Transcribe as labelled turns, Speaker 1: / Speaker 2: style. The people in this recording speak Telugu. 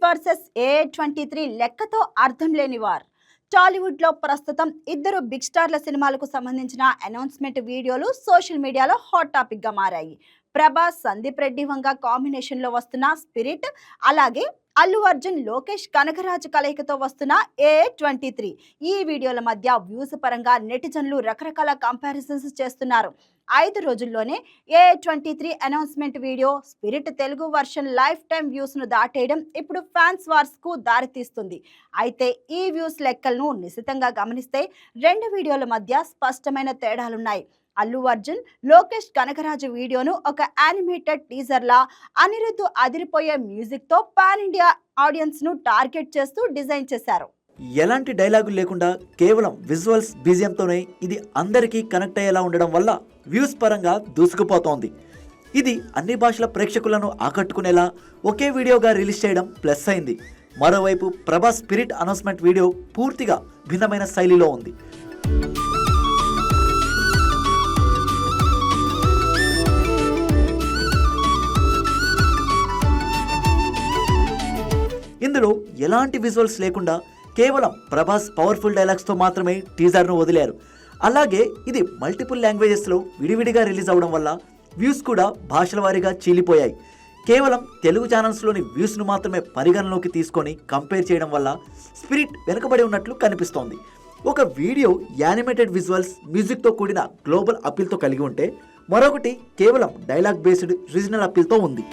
Speaker 1: వర్సెస్ A23 లెక్కతో అర్థం లేని వార్. టాలీవుడ్లో ప్రస్తుతం ఇద్దరు బిగ్ స్టార్ల సినిమాలకు సంబంధించిన అనౌన్స్మెంట్ వీడియోలు సోషల్ మీడియాలో హాట్ టాపిక్గా మారాయి. ప్రభాస్, సందీప్ రెడ్డి వంగ కాంబినేషన్లో వస్తున్న స్పిరిట్, అలాగే అల్లు అర్జున్, లోకేష్ కనగరాజు కలయికతో వస్తున్న A23. ఈ వీడియోల మధ్య వ్యూస్ పరంగా నెటిజన్లు రకరకాల కంపారిజన్స్ చేస్తున్నారు. 5 రోజుల్లోనే A23 announcement video spirit Telugu version life time views ను దాటేయడం ఇప్పుడు ఫ్యాన్స్ వార్స్ కు దారితీస్తుంది. అయితే ఈ వ్యూస్ లెక్కలను నిశితంగా గమనిస్తే 2 వీడియోల మధ్య స్పష్టమైన తేడాలున్నాయి. అల్లు అర్జున్, లోకేష్ కనగరాజు వీడియోను ఒక యానిమేటెడ్ టీజర్ లా అనిరుద్ధ్ అదిరిపోయే మ్యూజిక్ తో పాన్ ఇండియా ఆడియన్స్ ను టార్గెట్ చేస్తూ డిజైన్ చేశారు.
Speaker 2: ఎలాంటి డైలాగులు లేకుండా కేవలం విజువల్స్ బీజియంతోనే ఇది అందరికీ కనెక్ట్ అయ్యేలా ఉండడం వల్ల వ్యూస్ పరంగా దూసుకుపోతోంది. ఇది అన్ని భాషల ప్రేక్షకులను ఆకట్టుకునేలా ఒకే వీడియోగా రిలీజ్ చేయడం ప్లస్ అయింది. మరోవైపు ప్రభాస్ స్పిరిట్ అనౌన్స్మెంట్ వీడియో పూర్తిగా భిన్నమైన శైలిలో ఉంది. ఇందులో ఎలాంటి విజువల్స్ లేకుండా కేవలం ప్రభాస్ పవర్ఫుల్ డైలాగ్స్తో మాత్రమే టీజర్ను వదిలారు. అలాగే ఇది మల్టిపుల్ లాంగ్వేజెస్లో విడివిడిగా రిలీజ్ అవడం వల్ల వ్యూస్ కూడా భాషల వారీగా చీలిపోయాయి. కేవలం తెలుగు ఛానల్స్లోని వ్యూస్ను మాత్రమే పరిగణలోకి తీసుకొని కంపేర్ చేయడం వల్ల స్పిరిట్ వెనుకబడి ఉన్నట్లు కనిపిస్తోంది. ఒక వీడియో యానిమేటెడ్ విజువల్స్, మ్యూజిక్తో కూడిన గ్లోబల్ అప్పీల్తో కలిగి ఉంటే, మరొకటి కేవలం డైలాగ్ బేస్డ్ రీజనల్ అప్పీల్తో ఉంది.